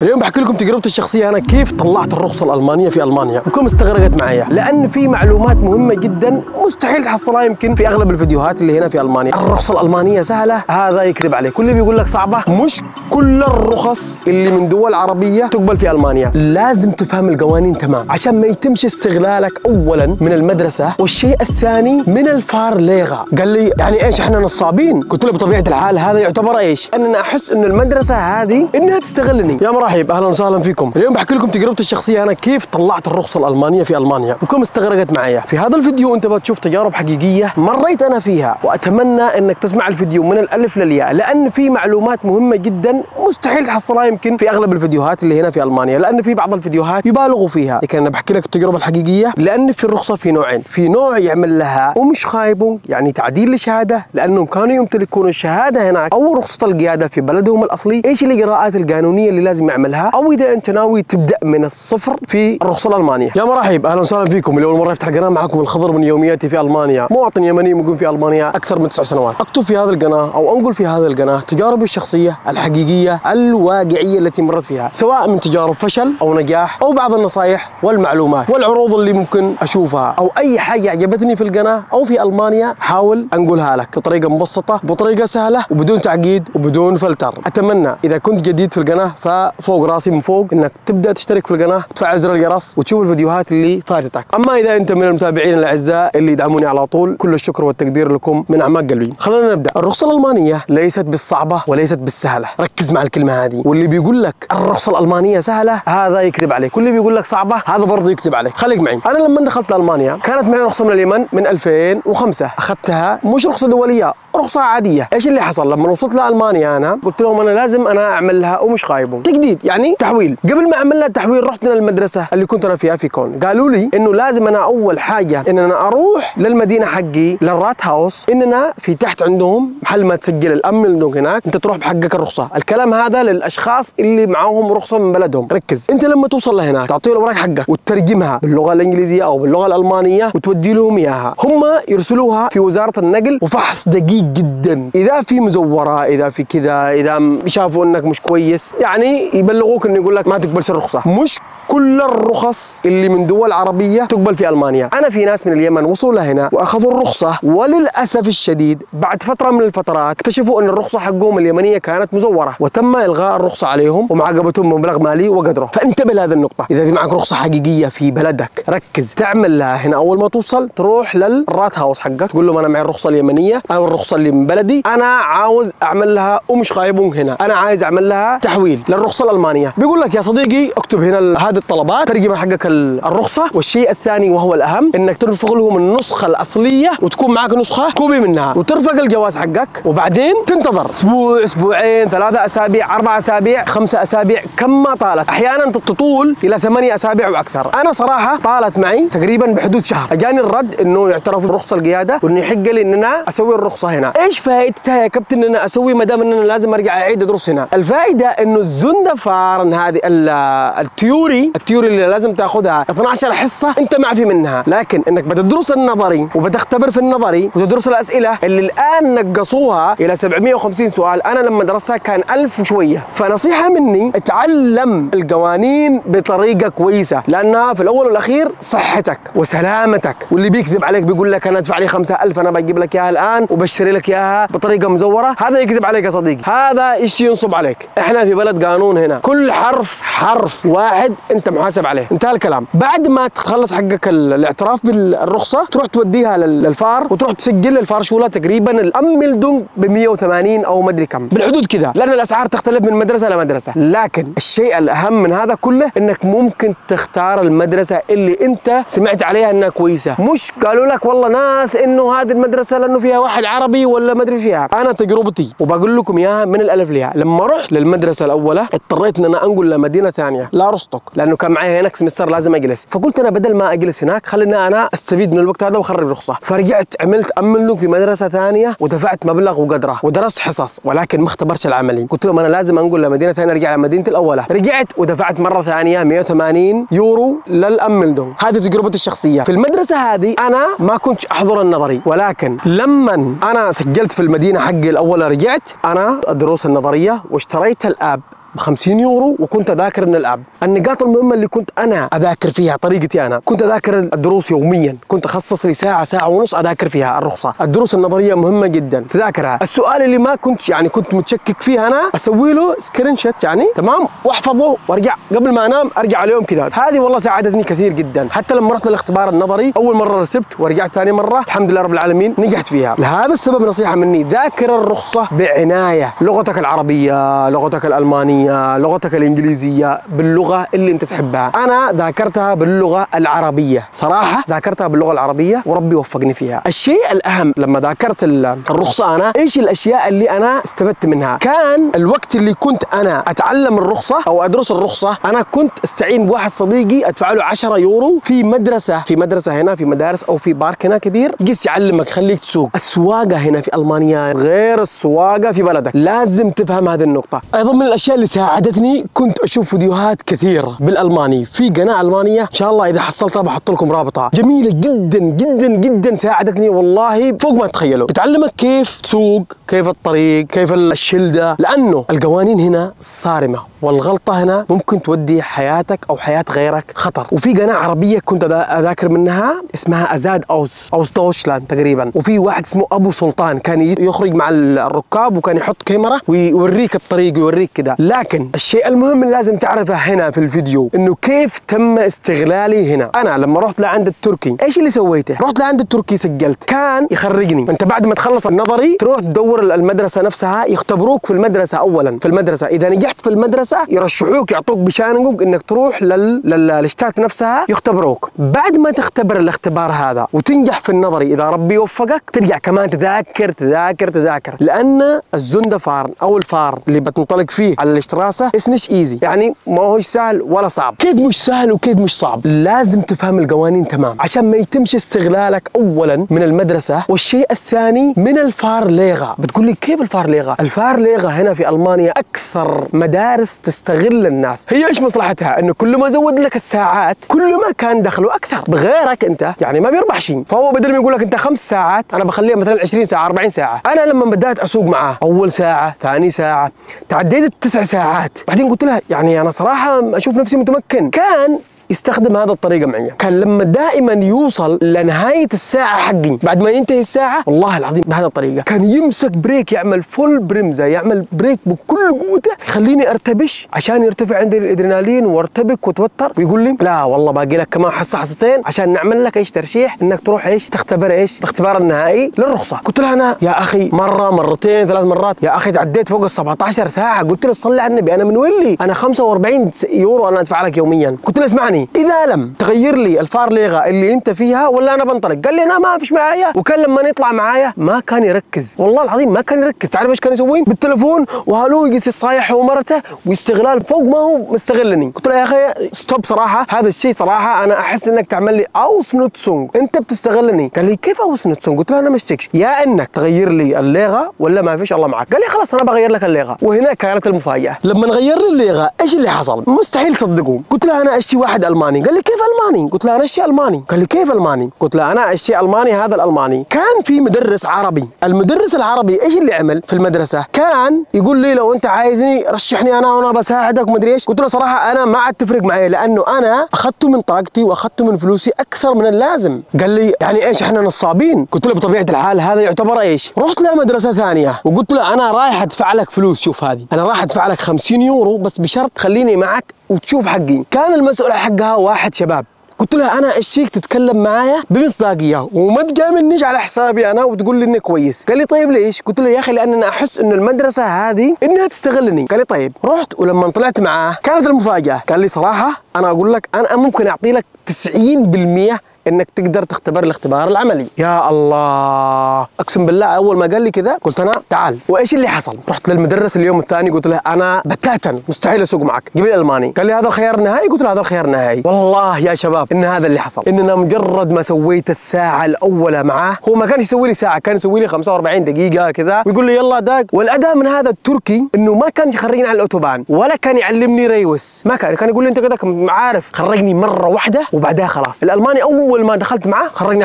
اليوم بحكي لكم تجربتي الشخصية أنا كيف طلعت الرخصة الألمانية في ألمانيا، بكم استغرقت معايا لأن في معلومات مهمة جدا مستحيل تحصلها يمكن في أغلب الفيديوهات اللي هنا في ألمانيا. الرخصة الألمانية سهلة، هذا يكذب عليه، كل اللي بيقول لك صعبة. مش كل الرخص اللي من دول عربية تقبل في ألمانيا، لازم تفهم القوانين تمام عشان ما يتمش استغلالك أولا من المدرسة، والشيء الثاني من الفارليغا. قال لي يعني إيش إحنا نصابين؟ قلت له بطبيعة الحال هذا يعتبر إيش؟ أننا أحس إنه المدرسة هذه إنها تستغلني. يا مرحب، اهلا وسهلا فيكم. اليوم بحكي لكم تجربتي الشخصيه انا كيف طلعت الرخصه الالمانيه في المانيا، بكم استغرقت معايا. في هذا الفيديو انت بتشوف تجارب حقيقيه مريت انا فيها، واتمنى انك تسمع الفيديو من الالف للياء لان في معلومات مهمه جدا مستحيل تحصلها يمكن في اغلب الفيديوهات اللي هنا في المانيا، لان في بعض الفيديوهات يبالغوا فيها، لكن انا بحكي لك التجربه الحقيقيه. لان في الرخصه في نوعين، في نوع يعمل لها ومش خايبون يعني تعديل لشهاده لانهم كانوا يمتلكون الشهاده هناك او رخصه القياده في بلدهم الاصلي، ايش الاجراءات القانونيه اللي لازم يعملها، او اذا انت ناوي تبدا من الصفر في الرخصه الالمانيه. يا مرحب، اهلا وسهلا فيكم. اللي اول مره يفتح القناه، معكم الخضر من يومياتي في المانيا، مواطن يمني مقيم في المانيا اكثر من 9 سنوات. اكتب في هذه القناه او انقل في هذه القناه تجاربي الشخصيه الحقيقيه الواقعيه التي مرت فيها، سواء من تجارب فشل او نجاح او بعض النصائح والمعلومات والعروض اللي ممكن اشوفها، او اي حاجه عجبتني في القناه او في المانيا حاول انقلها لك بطريقه مبسطه، بطريقه سهله، وبدون تعقيد وبدون فلتر. اتمنى اذا كنت جديد في القناه ففوق راسي من فوق انك تبدا تشترك في القناه، تفعل زر الجرس وتشوف الفيديوهات اللي فاتتك. اما اذا انت من المتابعين الاعزاء اللي يدعموني على طول، كل الشكر والتقدير لكم من اعماق قلبي. خلينا نبدا. الرخصه الالمانيه ليست بالصعبه وليست بالسهله، ركز مع الكلمه هذه. واللي بيقول لك الرخصه الالمانيه سهله هذا يكذب عليك، كل اللي بيقول لك صعبه هذا برضه يكذب عليك. خليك معي. انا لما دخلت المانيا كانت معي رخصه من اليمن من 2005، اخذتها مش رخصه دوليه، رخصه عاديه. ايش اللي حصل لما وصلت لالمانيا؟ انا قلت لهم انا لازم اعمل لها ومش خايبون تجديد يعني تحويل. قبل ما اعمل لها تحويل رحت للمدرسه اللي كنت انا فيها في كون، قالوا لي انه لازم انا اول حاجه ان انا اروح للمدينه حقي للرات هاوس، اننا في تحت عندهم محل ما تسجل الامن هناك، انت تروح بحقك الرخصه. الكلام هذا للاشخاص اللي معاهم رخصه من بلدهم. ركز، انت لما توصل لهناك تعطيه الاوراق حقك وتترجمها باللغه الانجليزيه او باللغه الالمانيه وتودي لهم اياها، هم يرسلوها في وزاره النقل وفحص دقيق جدا، اذا في مزوره، اذا في كذا، اذا شافوا انك مش كويس يعني يبلغوك انه يقول لك ما تقبلش الرخصه. مش كل الرخص اللي من دول عربيه تقبل في المانيا. انا في ناس من اليمن وصلوا لهنا واخذوا الرخصه، وللاسف الشديد بعد فتره من الفترات اكتشفوا ان الرخصه حقهم اليمنيه كانت مزوره، وتم الغاء الرخصه عليهم ومعاقبتهم بمبلغ مالي وقدره. فانتبه لهذه النقطه. اذا في معك رخصه حقيقيه في بلدك ركز تعمل لها هنا. اول ما توصل تروح للرات هاوس حقك تقول لهم انا معي الرخصه اليمنيه او الرخصه اللي من بلدي، انا عاوز اعمل لها ومش خايبون هنا، انا عايز اعمل لها تحويل للرخصه الالمانيه. بيقول لك يا صديقي اكتب هنا هذه الطلبات، ترجمه حقك الرخصه، والشيء الثاني وهو الاهم انك ترفق لهم النسخه الاصليه وتكون معك نسخه كوبي منها، وترفق الجواز حقك، وبعدين تنتظر اسبوع، اسبوعين، 3 اسابيع، 4 اسابيع، 5 اسابيع، كم ما طالت. احيانا تطول الى 8 اسابيع واكثر. انا صراحه طالت معي تقريبا بحدود شهر. اجاني الرد انه يعترف برخصه القياده وانه يحق لي ان انا اسوي الرخصه هنا. ايش فائدتها يا كابتن ان انا اسوي ما دام ان انا لازم ارجع اعيد ادرس هنا؟ الفائده انه الزندفارن هذه التيوري اللي لازم تاخذها 12 حصه انت معفي منها، لكن انك بتدرس النظري وبتختبر في النظري وتدرس الاسئله اللي الان نقصوها الى 750 سؤال. انا لما درستها كان 1000 وشويه. فنصيحه مني اتعلم القوانين بطريقه كويسه، لانها في الاول والاخير صحتك وسلامتك. واللي بيكذب عليك بيقول لك انا ادفع لي 5000 انا بجيب لك اياها الان وبشتري لك اياها بطريقه مزوره، هذا يكذب عليك يا صديقي، هذا ايش ينصب عليك. احنا في بلد قانون هنا، كل حرف واحد انت محاسب عليه، انتهى الكلام. بعد ما تخلص حقك الاعتراف بالرخصه تروح توديها للفار وتروح تسجل الفار شوله تقريبا الاميلدونج ب 180 او ما ادري كم بالحدود كذا، لان الاسعار تختلف من مدرسه لمدرسه. لكن الشيء الاهم من هذا كله انك ممكن تختار المدرسه اللي انت سمعت عليها انها كويسه، مش قالوا لك والله ناس انه هذه المدرسه لانه فيها واحد عربي ولا ما ادري فيها. انا تجربتي وبقول لكم اياها من الالف للياء. لما رحت للمدرسه الاولى اضطريت ان انا انقل لمدينه ثانيه لا رستوك، لانه كان معي هناك سمستر لازم اجلس. فقلت انا بدل ما اجلس هناك خلينا انا استفيد من الوقت هذا واخرج رخصه. فرجعت عملت املك في مدرسه ثانيه ودفعت مبلغ وقدره ودرست حصص، ولكن ما اختبرتش العملي. قلت لهم انا لازم انقل لمدينه ثانيه، ارجع لمدينه الاولى. رجعت ودفعت مره ثانيه 180 يورو للاملدون. هذه تجربتي الشخصيه. في المدرسه هذه انا ما كنت احضر النظري، ولكن لما انا سجلت في المدينه حقي الاولى رجعت انا الدروس النظريه واشتريت الاب ب 50 يورو وكنت اذاكر من الاب. النقاط المهمه اللي كنت انا اذاكر فيها طريقتي انا، كنت اذاكر الدروس يوميا، كنت اخصص لي ساعه ساعه ونص اذاكر فيها الرخصه. الدروس النظريه مهمه جدا تذاكرها. السؤال اللي ما كنت يعني كنت متشكك فيه انا اسوي له سكرين شوت يعني تمام واحفظه وارجع قبل ما انام ارجع اليوم كذا. هذه والله ساعدتني كثير جدا. حتى لما رحت للاختبار النظري اول مره رسبت ورجعت ثاني مره الحمد لله رب العالمين نجحت فيها. لهذا السبب نصيحه مني، ذاكر الرخصه بعنايه. لغتك العربيه، لغتك الالمانيه، لغتك الانجليزيه، باللغه اللي انت تحبها. انا ذاكرتها باللغه العربيه، صراحه ذاكرتها باللغه العربيه وربي وفقني فيها. الشيء الاهم لما ذاكرت الرخصه انا ايش الاشياء اللي انا استفدت منها؟ كان الوقت اللي كنت انا اتعلم الرخصه او ادرس الرخصه انا كنت استعين بواحد صديقي ادفع له 10 يورو في مدرسه هنا، في مدارس او في بارك هنا كبير يجلس يعلمك خليك تسوق. السواقه هنا في المانيا غير السواقه في بلدك، لازم تفهم هذه النقطه. ايضا من الاشياء اللي ساعدتني كنت اشوف فيديوهات كثيره بالالماني في قناه المانيه ان شاء الله اذا حصلتها بحط لكم رابطها، جميله جدا جدا جدا، ساعدتني والله فوق ما تتخيلوا. بتعلمك كيف تسوق، كيف الطريق، كيف الشلده، لانه القوانين هنا صارمه والغلطه هنا ممكن تودي حياتك او حياه غيرك خطر. وفي قناه عربيه كنت اذاكر منها اسمها ازاد اوس دوشلاند تقريبا، وفي واحد اسمه ابو سلطان كان يخرج مع الركاب وكان يحط كاميرا ويوريك الطريق ويوريك كذا. لكن الشيء المهم اللي لازم تعرفه هنا في الفيديو انه كيف تم استغلالي هنا. انا لما رحت لعند التركي ايش اللي سويته؟ رحت لعند التركي سجلت، كان يخرجني. انت بعد ما تخلص النظري تروح تدور المدرسه نفسها، يختبروك في المدرسه اولا، في المدرسه اذا نجحت في المدرسه يرشحوك يعطوك بشانقك انك تروح للشتات نفسها يختبروك. بعد ما تختبر الاختبار هذا وتنجح في النظري اذا ربي يوفقك ترجع كمان تذاكر لان الزندفارن او الفار اللي بتنطلق فيه على الاشتراسه اسمش ايزي، يعني ما هوش سهل ولا صعب. كيف مش سهل وكيف مش صعب؟ لازم تفهم القوانين تمام عشان ما يتمش استغلالك اولا من المدرسه، والشيء الثاني من الفار ليغا. بتقول لي كيف الفار ليغا؟ الفار ليغا هنا في المانيا اكثر مدارس تستغل الناس. هي ايش مصلحتها؟ انه كل ما زود لك الساعات كل ما كان دخله اكثر، بغيرك انت يعني ما بيربح شيء. فهو بدل ما يقول لك انت 5 ساعات انا بخليها مثلا 20 ساعه 40 ساعه. انا لما بدات اسوق معاه اول ساعه ثاني ساعه تعديت ال9 ساعات، بعدين قلت له يعني انا صراحه اشوف نفسي متمكن. كان يستخدم هذا الطريقة معي، كان لما دائما يوصل لنهاية الساعة حقي بعد ما ينتهي الساعة والله العظيم بهذا الطريقة كان يمسك بريك، يعمل فول برمزة، يعمل بريك بكل قوته يخليني ارتبش عشان يرتفع عندي الادرينالين وارتبك وتوتر، ويقول لي لا والله باقي لك كمان حصة حصتين عشان نعمل لك ايش ترشيح انك تروح ايش تختبر ايش الاختبار النهائي للرخصة. قلت له انا يا اخي مرة مرتين 3 مرات يا اخي تعديت فوق ال 17 ساعة. قلت له صلي على النبي انا من وين انا 45 يورو انا ادفع لك يوميا. قلت له اسمعني اذا لم تغير لي الفار ليغا اللي انت فيها ولا انا بنطلق. قال لي انا ما فيش معايا، وكان لما يطلع معايا ما كان يركز والله العظيم ما كان يركز. تعرف ايش كان يسوي؟ بالتليفون وهالو يقيس الصايح ومرته واستغلال فوق ما هو مستغلني. قلت له يا اخي ستوب صراحه، هذا الشيء صراحه انا احس انك تعمل لي اوسنوتسونج، انت بتستغلني. قال لي كيف اوسنوتسونج؟ قلت له انا مشتكش، يا انك تغير لي الليغا ولا ما فيش الله معك. قال لي خلاص انا بغير لك الليغا. وهنا كانت المفاجاه، لما نغير لي الليغا ايش اللي حصل؟ مستحيل تصدقوا. قلت له انا اشتي واحد الماني. قال لي كيف الماني؟ قلت له انا اشتي الماني. قال لي كيف الماني؟ قلت له انا اشتي الماني. هذا الالماني كان في مدرس عربي، المدرس العربي ايش اللي عمل في المدرسه؟ كان يقول لي لو انت عايزني رشحني انا وانا بساعدك ومدري ايش. قلت له صراحه انا ما عاد تفرق معي لانه انا اخذته من طاقتي واخذته من فلوسي اكثر من اللازم. قال لي يعني ايش احنا نصابين؟ قلت له بطبيعه الحال هذا يعتبر ايش؟ رحت لمدرسه ثانيه وقلت له انا رايح ادفع لك فلوس، شوف هذه انا رايح ادفع لك 50 يورو بس بشرط خليني معك وتشوف حقي. كان المسؤول حقها واحد شباب. قلت له انا اشيك تتكلم معايا بمصداقيه وما تجاملنيش على حسابي انا وتقول لي اني كويس. قال لي طيب ليش؟ قلت له يا اخي لان انا احس انه المدرسه هذه انها تستغلني. قال لي طيب. رحت ولما طلعت معاه كانت المفاجاه، قال لي صراحه انا اقول لك انا ممكن اعطي لك 90% انك تقدر تختبر الاختبار العملي. يا الله اقسم بالله اول ما قال لي كذا قلت انا تعال. وايش اللي حصل؟ رحت للمدرس اليوم الثاني قلت له انا بتاتا مستحيل اسوق معك، جيب لي الالماني. قال لي هذا الخيار النهائي؟ قلت له هذا الخيار النهائي. والله يا شباب ان هذا اللي حصل، اننا مجرد ما سويت الساعه الاولى معاه، هو ما كان يسوي لي ساعه، كان يسوي لي 45 دقيقه كذا ويقول لي يلا داق. والاداء من هذا التركي انه ما كان يخرجني على الاوتوبان ولا كان يعلمني ريوس، ما كان يقول لي انت كذا عارف. خرجني مره واحده وبعدها خلاص. الالماني اول اول ما دخلت معه خرجني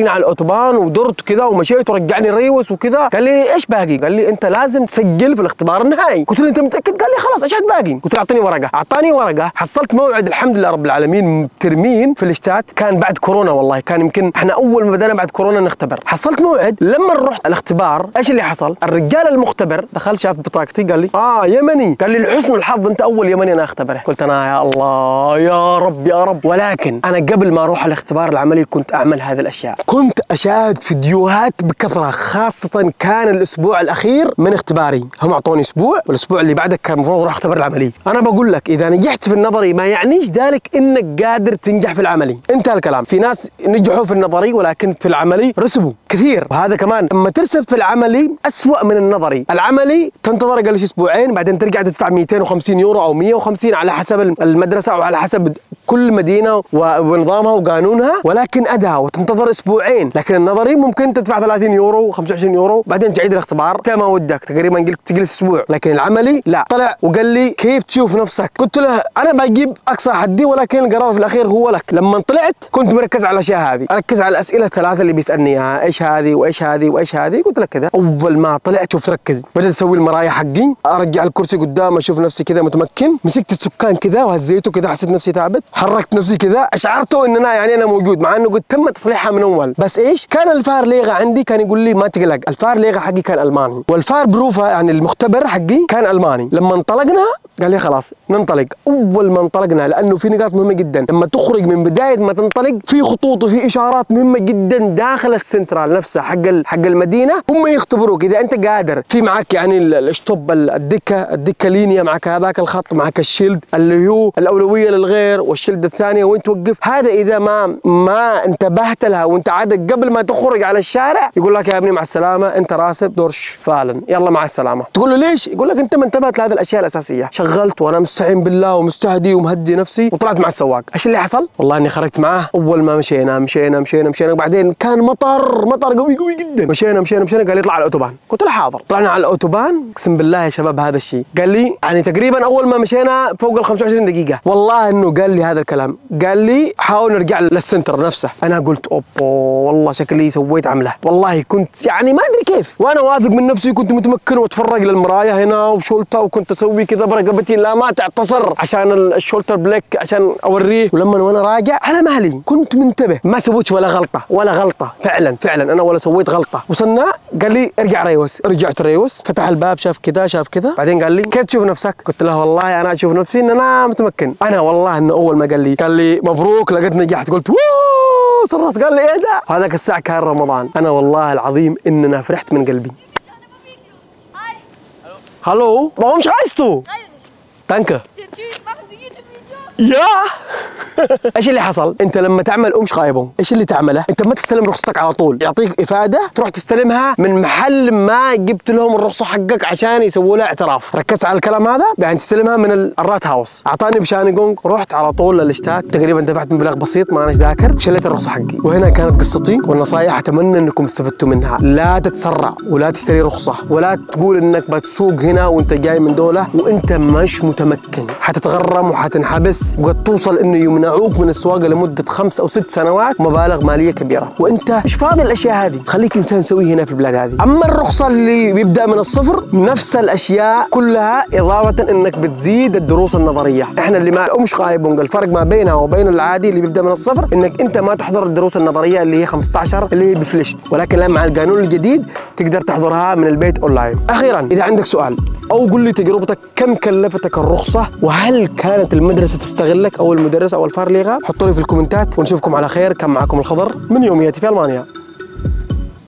على الاوتوبان ودرت كذا ومشيت ورجعني ريوس وكذا. قال لي ايش باقي؟ قال لي انت لازم تسجل في الاختبار النهائي. قلت له انت متاكد؟ قال لي خلاص ايش باقي؟ قلت له اعطيني ورقه. اعطاني ورقه. حصلت موعد الحمد لله رب العالمين ترمين في الاشتات، كان بعد كورونا والله، كان يمكن احنا اول ما بدأنا بعد كورونا نختبر. حصلت موعد. لما رحت الاختبار ايش اللي حصل؟ الرجال المختبر دخل شاف بطاقتي قال لي يمني. قال لي لحسن الحظ انت اول يمني انا اختبره. قلت انا يا الله يا رب يا رب. ولكن انا قبل ما اروح الاختبار العملي كنت اعمل هذه الاشياء، كنت اشاهد فيديوهات بكثره، خاصه كان الاسبوع الاخير من اختباري. هم اعطوني اسبوع والاسبوع اللي بعده كان المفروض اروح اختبر العملي. انا بقول لك اذا نجحت في النظري ما يعنيش ذلك انك قادر تنجح في العملي، انتهى الكلام. في ناس نجحوا في النظري ولكن في العملي رسبوا كثير. وهذا كمان لما ترسب في العملي اسوأ من النظري. العملي تنتظر اقل شيء اسبوعين، بعدين ترجع تدفع 250 يورو او 150 على حسب المدرسه او على حسب كل مدينه ونظامها وقانونها، ولكن اداء وتنتظر اسبوعين. لكن النظري ممكن تدفع 30 يورو 25 يورو بعدين تعيد الاختبار زي ما ودك، تقريبا قلت تجلس اسبوع. لكن العملي لا. طلع وقال لي كيف تشوف نفسك؟ قلت له انا بجيب اقصى حدي ولكن القرار في الاخير هو لك. لما طلعت كنت مركز على الاشياء هذه، اركز على الاسئله الثلاثه اللي بيسالني اياها، ايش هذه وايش هذه وايش هذه. قلت لك كذا. اول ما طلعت شوف ركز، بدأت اسوي المرايا حقي، ارجع الكرسي قدام اشوف نفسي كذا متمكن، مسكت السكان كذا وهزيته كذا، حسيت نفسي ثابت، حركت نفسي كذا، اشعرته ان انا موجود، مع انه قد تم تصليحها من اول. بس ايش كان الفار ليغا عندي كان يقول لي ما تقلق، الفار ليغا حقي كان الماني، والفار بروفا يعني المختبر حقي كان الماني. لما انطلقنا قال لي خلاص ننطلق. اول ما انطلقنا، لانه في نقاط مهمه جدا لما تخرج من بدايه ما تنطلق، في خطوط وفي اشارات مهمه جدا داخل السنترال نفسه حق المدينه، هم يختبروك اذا انت قادر. في معك يعني الشطب، الدكه لينيا، معك هذاك الخط، معك الشيلد اللي هو الاولويه للغير والشيلد الثانيه وين توقف. هذا اذا ما انتبهت لها وانت عادك قبل ما تخرج على الشارع يقول لك يا ابني مع السلامه انت راسب دورش فعلا يلا مع السلامه. تقول له ليش؟ يقول لك انت ما انتبهت لهذه الاشياء الاساسيه. شغلت وانا مستعين بالله ومستهدي ومهدي نفسي وطلعت مع السواق. ايش اللي حصل؟ والله اني خرجت معاه. اول ما مشينا وبعدين كان مطر قوي جدا. مشينا قال لي اطلع على الاوتوبان. قلت له حاضر. طلعنا على الاوتوبان. اقسم بالله يا شباب هذا الشيء قال لي يعني تقريبا اول ما مشينا فوق ال 25 دقيقه، والله انه قال لي هذا الكلام، قال لي حاول نرجع للسنتر نفسه. انا قلت اوبو والله شكلي سويت عمله، والله كنت يعني ما ادري كيف، وانا واثق من نفسي كنت متمكن واتفرج للمرايه هنا وشولتها، وكنت اسوي كذا برقبتي لا ما تعتصر عشان الشولتر بليك عشان اوريه. ولما وانا راجع على مهلي كنت منتبه، ما سويتش ولا غلطه فعلا انا ولا سويت غلطه. وصلنا قال لي ارجع ريوس. رجعت ريوس، فتح الباب شاف كذا بعدين قال لي كيف تشوف نفسك؟ قلت له والله انا اشوف نفسي ان انا متمكن. انا والله انه اول ما قال لي مبروك لقيت نجحت، قلت واو صرت. قال لي ايه ده؟ هذاك الساعه كان رمضان. انا والله العظيم ان انا فرحت من قلبي. هالو warum schreist du؟ danke. يا ايش اللي حصل؟ انت لما تعمل شخايبون ايش اللي تعمله؟ انت ما تستلم رخصتك على طول، يعطيك افاده تروح تستلمها من محل ما جبت لهم الرخصه حقك عشان يسووا لها اعتراف. ركزت على الكلام هذا؟ يعني تستلمها من الرات هاوس. اعطاني بشانيغونج، رحت على طول للاشتات، تقريبا دفعت مبلغ بسيط ما اناش ذاكر وشليت الرخصه حقي. وهنا كانت قصتي والنصائح اتمنى انكم استفدتوا منها. لا تتسرع ولا تشتري رخصه ولا تقول انك بتسوق هنا وانت جاي من دوله وانت مش متمكن، حتتغرم وحتنحبس وقد توصل انه يمنعوك من السواقه لمده 5 أو 6 سنوات، مبالغ ماليه كبيره، وانت مش فاضي الاشياء هذه. خليك انسان سوي هنا في البلاد هذه. اما الرخصه اللي بيبدا من الصفر نفس الاشياء كلها، اضافه انك بتزيد الدروس النظريه. احنا اللي ما مش خايبون، الفرق ما بينها وبين العادي اللي بيبدا من الصفر انك انت ما تحضر الدروس النظريه اللي هي 15 اللي هي بفلشت، ولكن الان مع القانون الجديد تقدر تحضرها من البيت اونلاين. اخيرا اذا عندك سؤال او قل لي تجربتك، كم كلفتك الرخصه؟ وهل كانت المدرسه تستغلك او المدرس او الفار ليغا؟ حطوا لي في الكومنتات ونشوفكم على خير. كان معكم الخضر من يومياتي في المانيا.